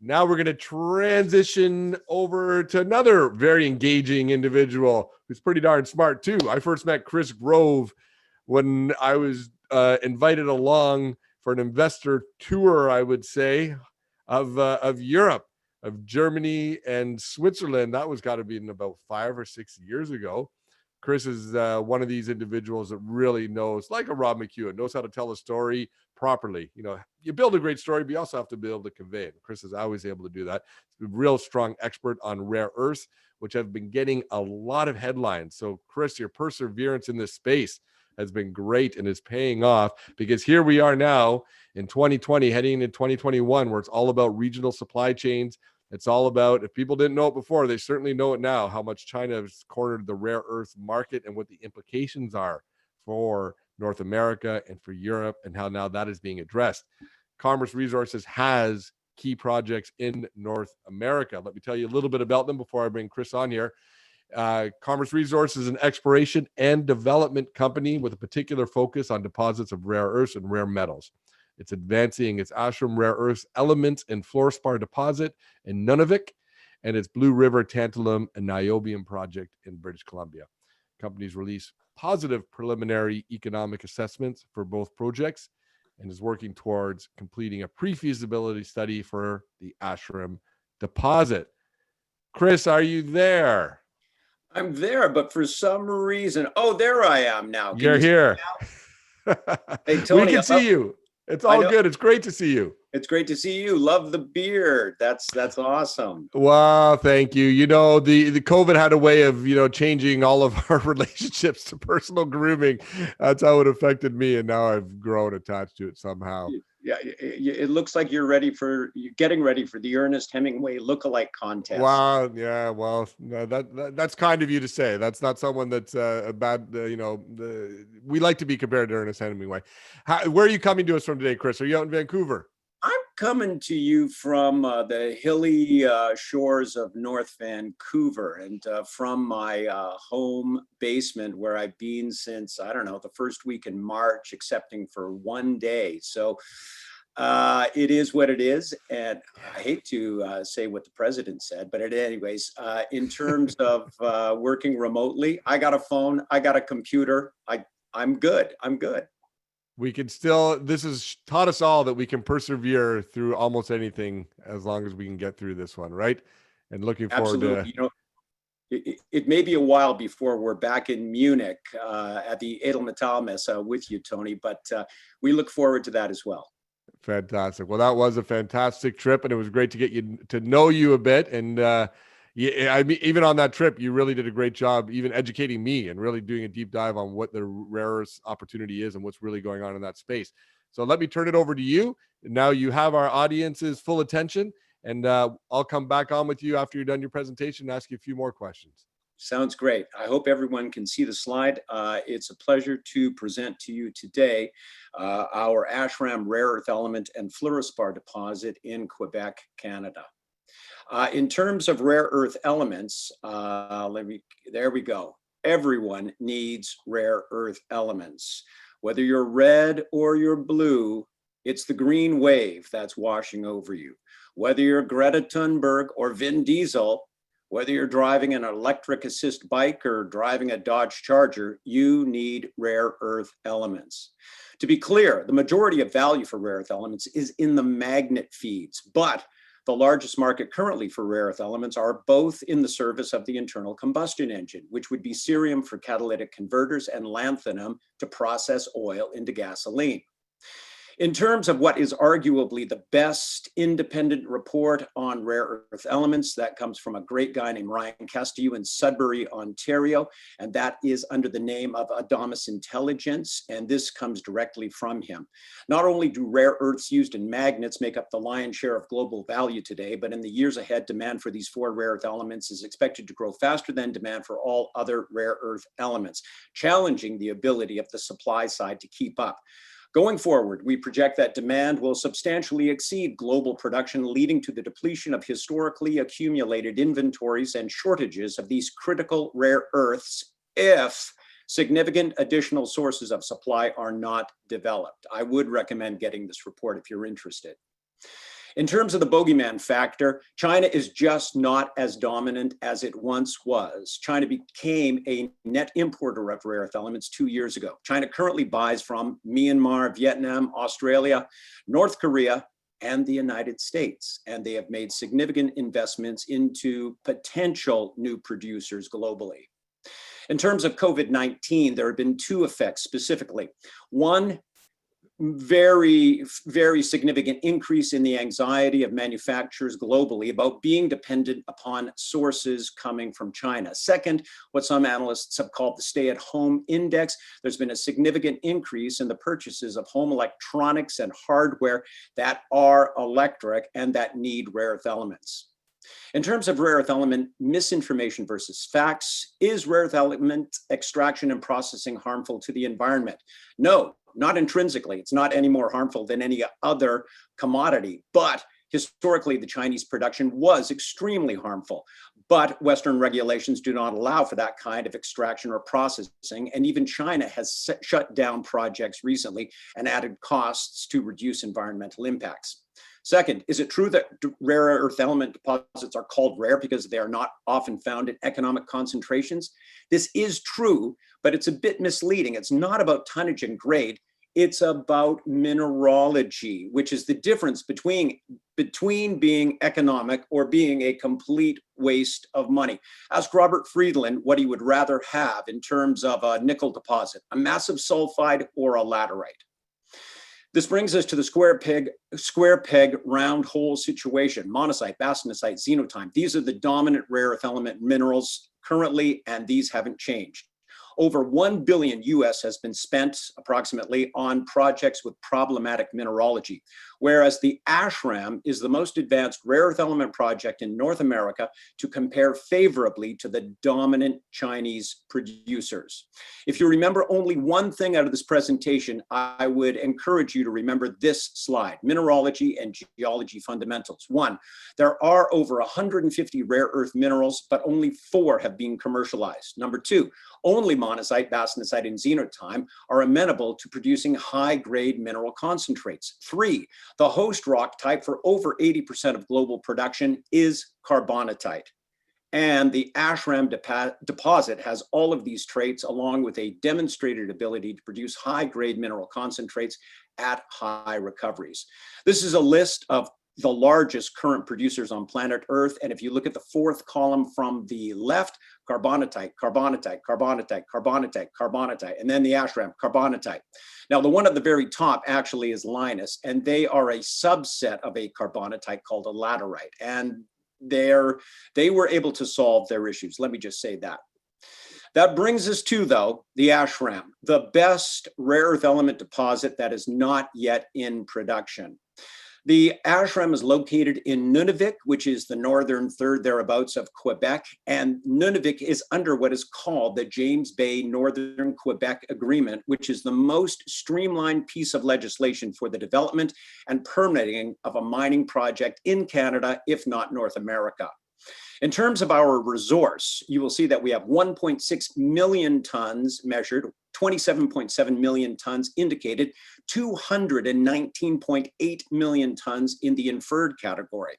Now we're going to transition over to another very engaging individual who's pretty darn smart too. I first met Chris Grove when I was invited along for an investor tour, I would say, of Europe, of Germany and Switzerland. That was got to be in about 5 or 6 years ago. Chris is one of these individuals that really knows, like a Rob McEwen, knows how to tell a story properly. You know, you build a great story, but you also have to be able to convey it. Chris is always able to do that. He's a real strong expert on rare earths, which have been getting a lot of headlines. So, Chris, your perseverance in this space has been great and is paying off, because here we are now in 2020, heading into 2021, where it's all about regional supply chains. It's all about, if people didn't know it before, they certainly know it now, how much China has cornered the rare earth market and what the implications are for North America and for Europe, and how now that is being addressed. Commerce Resources has key projects in North America. Let me tell you a little bit about them before I bring Chris on here. Commerce Resources is an exploration and development company with a particular focus on deposits of rare earths and rare metals. It's advancing its Ashram rare earths elements and Fluorspar deposit in Nunavik, and its Blue River tantalum and niobium project in British Columbia. Companies release positive preliminary economic assessments for both projects and is working towards completing a pre-feasibility study for the Ashram deposit. Chris, are you there? I'm there, but for some reason, oh, there I am now. You're here. Hey, Tony, we can see you. It's all good. It's great to see you. It's great to see you. Love the beard. That's awesome. Wow, thank you. You know, the COVID had a way of, changing all of our relationships to personal grooming. That's how it affected me, and now I've grown attached to it somehow. Yeah, it looks like you're getting ready for the Ernest Hemingway lookalike contest. Wow, yeah, well, no, that's kind of you to say. That's not someone that's a bad, we like to be compared to Ernest Hemingway. Where are you coming to us from today, Chris? Are you out in Vancouver? I'm coming to you from the hilly shores of North Vancouver, and from my home basement where I've been since, I don't know, the first week in March, excepting for one day. So it is what it is. And I hate to say what the president said, but anyways, in terms of working remotely, I got a phone, I got a computer, I'm good. We can still, this has taught us all that we can persevere through almost anything as long as we can get through this one, right? And looking forward to... It may be a while before we're back in Munich at the Edelmetallmesse with you, Tony, but we look forward to that as well. Fantastic. Well, that was a fantastic trip, and it was great to get you to know you a bit. And I mean, even on that trip, you really did a great job, even educating me and really doing a deep dive on what the rare earths opportunity is and what's really going on in that space. So let me turn it over to you. Now you have our audience's full attention, and I'll come back on with you after you're done your presentation and ask you a few more questions. Sounds great. I hope everyone can see the slide. It's a pleasure to present to you today our Ashram rare earth element and Fluorspar deposit in Quebec, Canada. In terms of rare earth elements, there we go. Everyone needs rare earth elements. Whether you're red or you're blue, it's the green wave that's washing over you. Whether you're Greta Thunberg or Vin Diesel, whether you're driving an electric assist bike or driving a Dodge Charger, you need rare earth elements. To be clear, the majority of value for rare earth elements is in the magnet feeds, but the largest market currently for rare earth elements are both in the service of the internal combustion engine, which would be cerium for catalytic converters and lanthanum to process oil into gasoline. In terms of what is arguably the best independent report on rare earth elements, that comes from a great guy named Ryan Castillo in Sudbury, Ontario, and that is under the name of Adamus Intelligence, and this comes directly from him. Not only do rare earths used in magnets make up the lion's share of global value today, but in the years ahead, demand for these four rare earth elements is expected to grow faster than demand for all other rare earth elements, challenging the ability of the supply side to keep up. Going forward, we project that demand will substantially exceed global production, leading to the depletion of historically accumulated inventories and shortages of these critical rare earths if significant additional sources of supply are not developed. I would recommend getting this report if you're interested. In terms of the Boogeyman Factor, China is just not as dominant as it once was. China became a net importer of rare earth elements 2 years ago. China currently buys from Myanmar, Vietnam, Australia, North Korea, and the United States. And they have made significant investments into potential new producers globally. In terms of COVID-19, there have been two effects specifically. One, very, very significant increase in the anxiety of manufacturers globally about being dependent upon sources coming from China. Second, what some analysts have called the stay-at-home index. There's been a significant increase in the purchases of home electronics and hardware that are electric and that need rare earth elements. In terms of rare earth element misinformation versus facts, is rare earth element extraction and processing harmful to the environment? No, not intrinsically. It's not any more harmful than any other commodity, but historically the Chinese production was extremely harmful. But Western regulations do not allow for that kind of extraction or processing, and even China has shut down projects recently and added costs to reduce environmental impacts. Second, is it true that rare earth element deposits are called rare because they are not often found in economic concentrations? This is true, but it's a bit misleading. It's not about tonnage and grade. It's about mineralogy, which is the difference between being economic or being a complete waste of money. Ask Robert Friedland what he would rather have in terms of a nickel deposit, a massive sulfide or a laterite. This brings us to the square peg, round hole situation. Monazite, bastnasite, xenotime. These are the dominant rare earth element minerals currently, and these haven't changed. Over 1 billion US has been spent approximately on projects with problematic mineralogy, whereas the Ashram is the most advanced rare earth element project in North America to compare favorably to the dominant Chinese producers. If you remember only one thing out of this presentation, I would encourage you to remember this slide: mineralogy and geology fundamentals. One, there are over 150 rare earth minerals, but only 4 have been commercialized. Number 2, only monazite, bastnasite, and xenotime are amenable to producing high-grade mineral concentrates. 3, the host rock type for over 80% of global production is carbonatite. And the Ashram deposit has all of these traits, along with a demonstrated ability to produce high-grade mineral concentrates at high recoveries. This is a list of the largest current producers on planet Earth. And if you look at the 4th column from the left, carbonatite, carbonatite, carbonatite, carbonatite, carbonatite, and then the Ashram, carbonatite. Now, the one at the very top actually is Linus, and they are a subset of a carbonatite called a laterite. And they were able to solve their issues. Let me just say that. That brings us to, though, the Ashram, the best rare earth element deposit that is not yet in production. The Ashram is located in Nunavik, which is the northern third thereabouts of Quebec, and Nunavik is under what is called the James Bay Northern Quebec Agreement, which is the most streamlined piece of legislation for the development and permitting of a mining project in Canada, if not North America. In terms of our resource, you will see that we have 1.6 million tons measured, 27.7 million tons indicated, 219.8 million tons in the inferred category,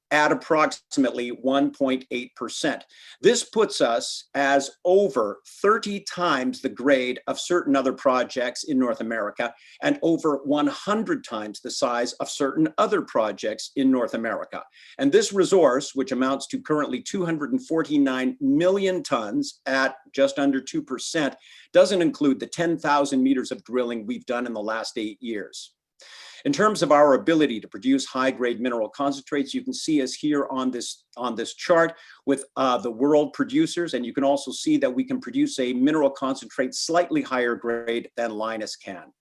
at approximately 1.8%. This puts us as over 30 times the grade of certain other projects in North America and over 100 times the size of certain other projects in North America. And this resource, which amounts to currently 249 million tons at just under 2%, doesn't include the 10,000 meters of drilling we've done in the last 8 years. In terms of our ability to produce high-grade mineral concentrates, you can see us here on this chart with the world producers, and you can also see that we can produce a mineral concentrate slightly higher grade than Linus can.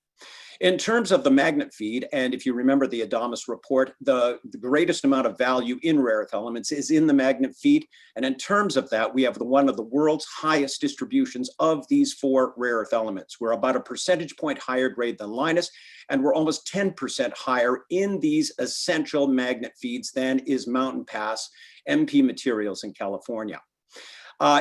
In terms of the magnet feed, and if you remember the Adamus report, the greatest amount of value in rare earth elements is in the magnet feed. And in terms of that, we have one of the world's highest distributions of these 4 rare earth elements. We're about a percentage point higher grade than Linus, and we're almost 10% higher in these essential magnet feeds than is Mountain Pass MP Materials in California.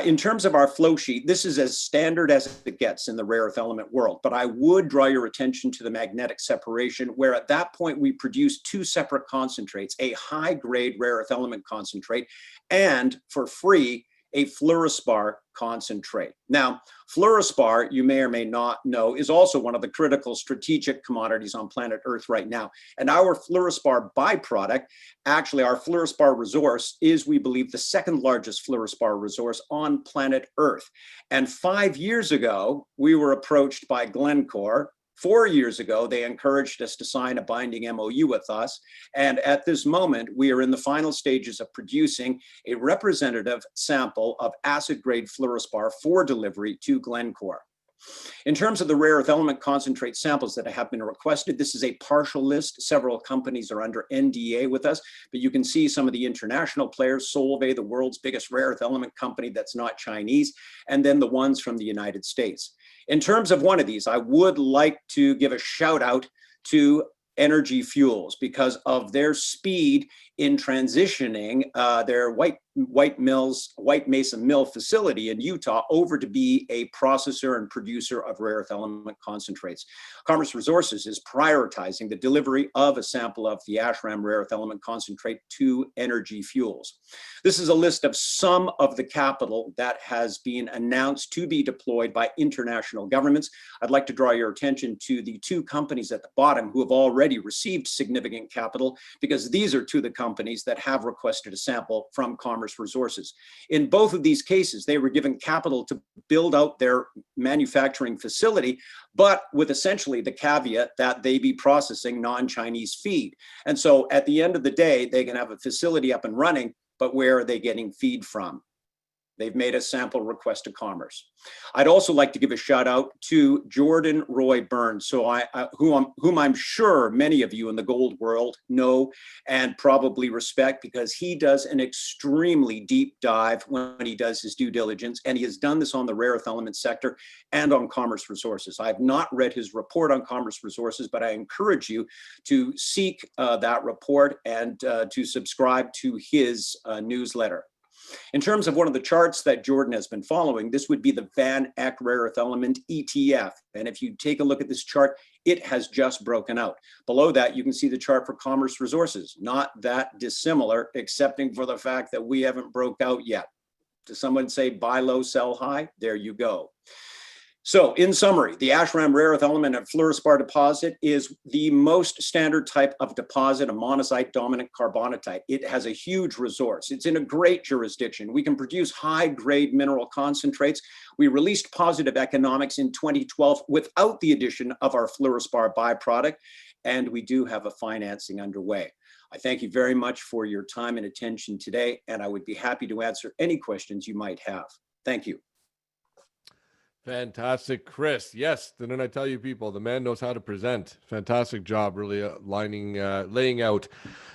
In terms of our flow sheet, this is as standard as it gets in the rare earth element world, but I would draw your attention to the magnetic separation, where at that point we produce two separate concentrates, a high-grade rare earth element concentrate and, for free, a fluorspar concentrate. Now, fluorspar, you may or may not know, is also one of the critical strategic commodities on planet Earth right now. And our fluorspar byproduct, actually our fluorspar resource, is, we believe, the second largest fluorspar resource on planet Earth. And 5 years ago, we were approached by Glencore. 4 years ago, they encouraged us to sign a binding MOU with us. And at this moment, we are in the final stages of producing a representative sample of acid-grade fluorspar for delivery to Glencore. In terms of the rare earth element concentrate samples that have been requested, this is a partial list. Several companies are under NDA with us, but you can see some of the international players, Solvay, the world's biggest rare earth element company that's not Chinese, and then the ones from the United States. In terms of one of these, I would like to give a shout out to Energy Fuels because of their speed in transitioning their White Mesa Mill facility in Utah over to be a processor and producer of rare earth element concentrates. Commerce Resources is prioritizing the delivery of a sample of the Ashram rare earth element concentrate to Energy Fuels. This is a list of some of the capital that has been announced to be deployed by international governments. I'd like to draw your attention to the two companies at the bottom who have already received significant capital, because these are two of the companies that have requested a sample from Commerce Resources. In both of these cases, they were given capital to build out their manufacturing facility, but with essentially the caveat that they be processing non-Chinese feed. And so at the end of the day, they can have a facility up and running, but where are they getting feed from? They've made a sample request to Commerce. I'd also like to give a shout out to Jordan Roy Burns, whom I'm sure many of you in the gold world know and probably respect, because he does an extremely deep dive when he does his due diligence, and he has done this on the rare earth element sector and on Commerce Resources. I have not read his report on Commerce Resources, but I encourage you to seek that report and to subscribe to his newsletter. In terms of one of the charts that Jordan has been following, this would be the Van Eck Rare Earth Element ETF. And if you take a look at this chart, it has just broken out. Below that, you can see the chart for Commerce Resources. Not that dissimilar, excepting for the fact that we haven't broke out yet. Does someone say buy low, sell high? There you go. So in summary, the Ashram rare earth element and fluorspar deposit is the most standard type of deposit, a monazite dominant carbonatite. It has a huge resource. It's in a great jurisdiction. We can produce high-grade mineral concentrates. We released positive economics in 2012 without the addition of our fluorspar byproduct, and we do have a financing underway. I thank you very much for your time and attention today, and I would be happy to answer any questions you might have. Thank you. Fantastic, Chris. Yes, didn't I tell you, people, the man knows how to present. Fantastic job, really laying out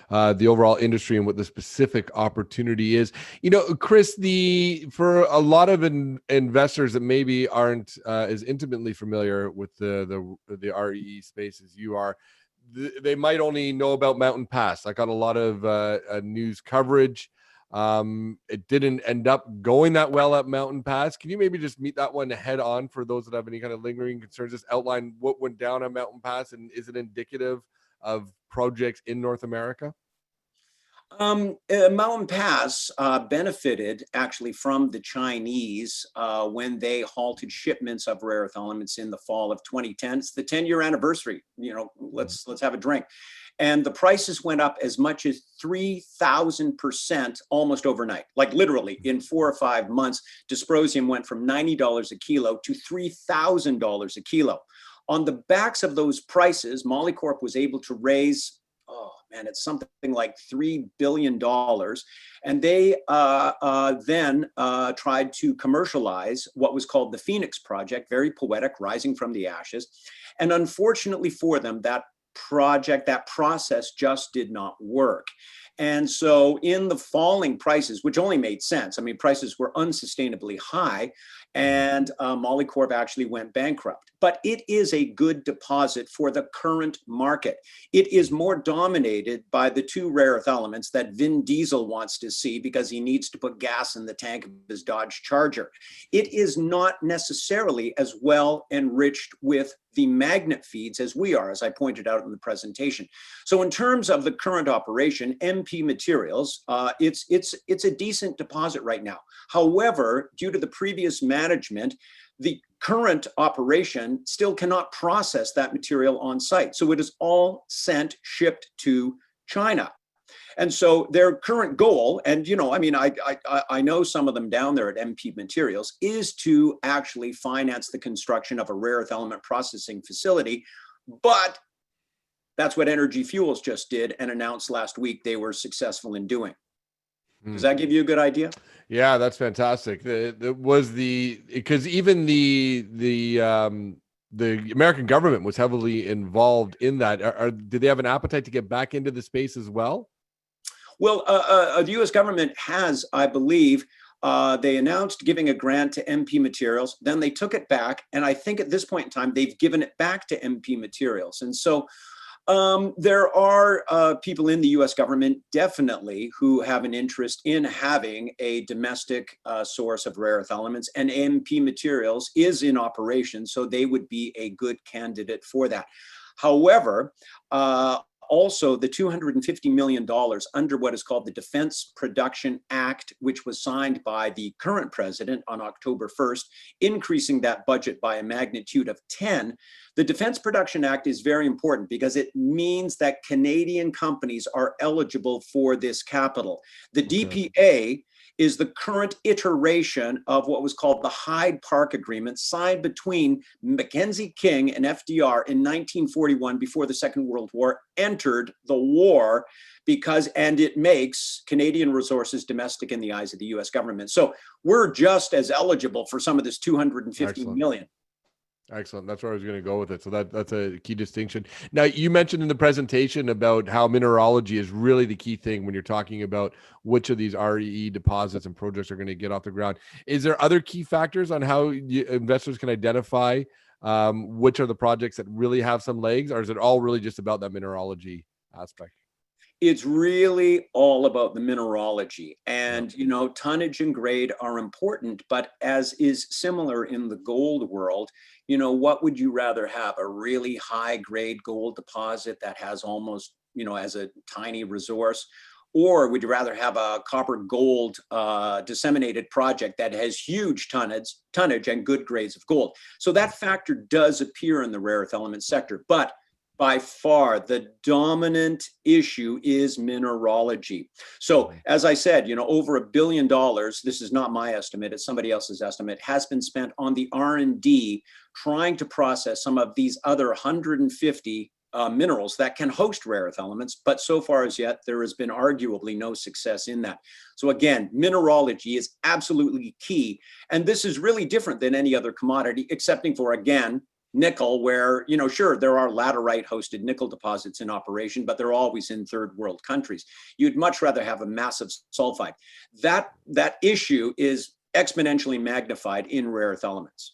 the overall industry and what the specific opportunity is. You know, Chris, for a lot of investors that maybe aren't as intimately familiar with the REE space as you are, they might only know about Mountain Pass. I got a lot of news coverage. It didn't end up going that well at Mountain Pass. Can you maybe just meet that one head on for those that have any kind of lingering concerns? Just outline what went down at Mountain Pass, and is it indicative of projects in North America? Mountain Pass benefited actually from the Chinese when they halted shipments of rare earth elements in the fall of 2010. It's the 10-year anniversary. You know, let's have a drink. And the prices went up as much as 3,000% almost overnight. Like literally in 4 or 5 months, dysprosium went from $90 a kilo to $3,000 a kilo. On the backs of those prices, Molycorp was able to raise, oh man, it's something like $3 billion. And they then tried to commercialize what was called the Phoenix Project, very poetic, rising from the ashes. And unfortunately for them, that process just did not work. And so in the falling prices, which only made sense, I mean, prices were unsustainably high, and Molycorp actually went bankrupt. But it is a good deposit for the current market. It is more dominated by the two rare earth elements that Vin Diesel wants to see because he needs to put gas in the tank of his Dodge Charger. It is not necessarily as well enriched with the magnet feeds as we are, as I pointed out in the presentation. So in terms of the current operation, MP Materials, it's a decent deposit right now. However, due to the previous management, the current operation still cannot process that material on site. So it is all shipped to China. And so their current goal, and I know some of them down there at MP Materials, is to actually finance the construction of a rare earth element processing facility. But that's what Energy Fuels just did and announced last week they were successful in doing. Does that give you a good idea? Yeah, that's fantastic. Because even the American government was heavily involved in that. Did they have an appetite to get back into the space as well? Well, the U.S. government has, I believe, they announced giving a grant to MP Materials, then they took it back, and I think at this point in time, they've given it back to MP Materials. And so there are people in the U.S. government definitely who have an interest in having a domestic source of rare earth elements, and MP Materials is in operation, so they would be a good candidate for that. However, also, the $250 million under what is called the Defense Production Act, which was signed by the current president on October 1st, increasing that budget by a magnitude of 10. The Defense Production Act is very important because it means that Canadian companies are eligible for this capital. The DPA is the current iteration of what was called the Hyde Park Agreement, signed between Mackenzie King and FDR in 1941 before the Second World War entered the war, and it makes Canadian resources domestic in the eyes of the US government. So we're just as eligible for some of this $250 million. Excellent. That's where I was going to go with it. So that's a key distinction. Now, you mentioned in the presentation about how mineralogy is really the key thing when you're talking about which of these REE deposits and projects are going to get off the ground. Is there other key factors on how investors can identify which are the projects that really have some legs, or is it all really just about that mineralogy aspect? It's really all about the mineralogy, and tonnage and grade are important, but as is similar in the gold world, what would you rather have? A really high grade gold deposit that has almost, as a tiny resource, or would you rather have a copper gold disseminated project that has huge tonnage and good grades of gold? So that factor does appear in the rare earth element sector, but by far, the dominant issue is mineralogy. So as I said, over $1 billion, this is not my estimate, it's somebody else's estimate, has been spent on the R&D trying to process some of these other 150 minerals that can host rare earth elements, but so far as yet, there has been arguably no success in that. So again, mineralogy is absolutely key. And this is really different than any other commodity, excepting for, again, nickel, where, sure, there are laterite hosted nickel deposits in operation, but they're always in third world countries. You'd much rather have a massive sulfide. That issue is exponentially magnified in rare earth elements.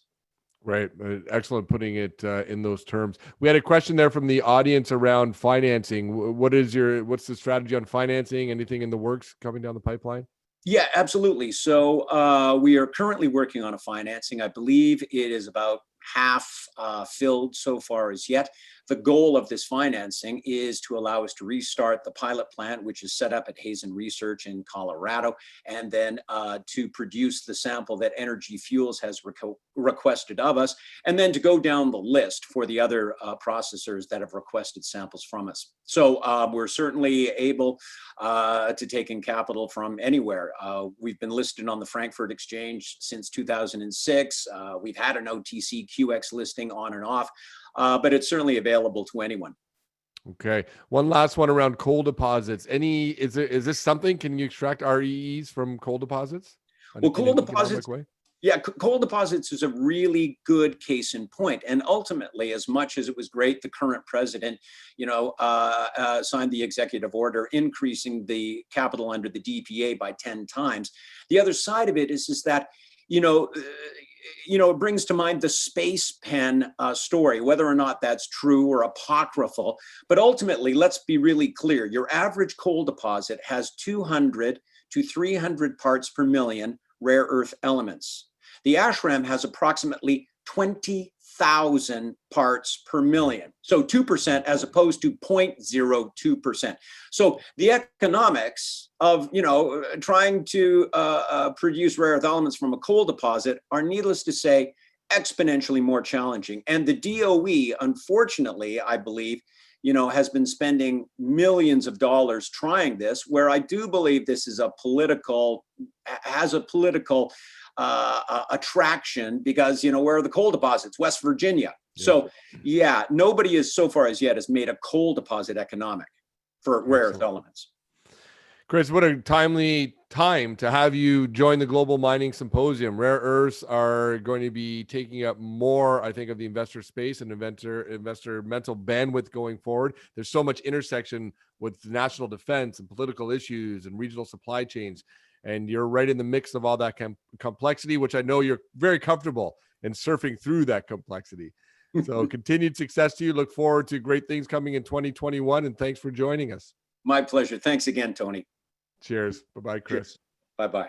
Right. Excellent putting it in those terms. We had a question there from the audience around financing. What's the strategy on financing? Anything in the works coming down the pipeline? Yeah, absolutely. So we are currently working on a financing. I believe it is about half filled so far as yet. The goal of this financing is to allow us to restart the pilot plant, which is set up at Hazen Research in Colorado, and then to produce the sample that Energy Fuels has requested of us, and then to go down the list for the other processors that have requested samples from us. So we're certainly able to take in capital from anywhere. We've been listed on the Frankfurt Exchange since 2006. We've had an OTCQX listing on and off. But it's certainly available to anyone. Okay. One last one around coal deposits. Is this something? Can you extract REEs from coal deposits? Well, coal deposits. Yeah, coal deposits is a really good case in point. And ultimately, as much as it was great, the current president, signed the executive order increasing the capital under the DPA by 10 times. The other side of it is that, it brings to mind the space pen story, whether or not that's true or apocryphal. But ultimately, let's be really clear. Your average coal deposit has 200 to 300 parts per million rare earth elements. The Ashram has approximately 20,000 parts per million. So 2% as opposed to 0.02%. So the economics of, trying to produce rare earth elements from a coal deposit are, needless to say, exponentially more challenging. And the DOE, unfortunately, I believe, has been spending millions of dollars trying this, where I do believe this is has a political attraction, because, where are the coal deposits? West Virginia. Yeah. So yeah, nobody is so far as yet has made a coal deposit economic for rare earth elements. Chris, what a timely time to have you join the Global Mining Symposium. Rare earths are going to be taking up more, I think, of the investor space and investor mental bandwidth going forward. There's so much intersection with national defense and political issues and regional supply chains. And you're right in the mix of all that complexity, which I know you're very comfortable in surfing through that complexity. So continued success to you. Look forward to great things coming in 2021. And thanks for joining us. My pleasure. Thanks again, Tony. Cheers. Bye-bye, Chris. Bye-bye.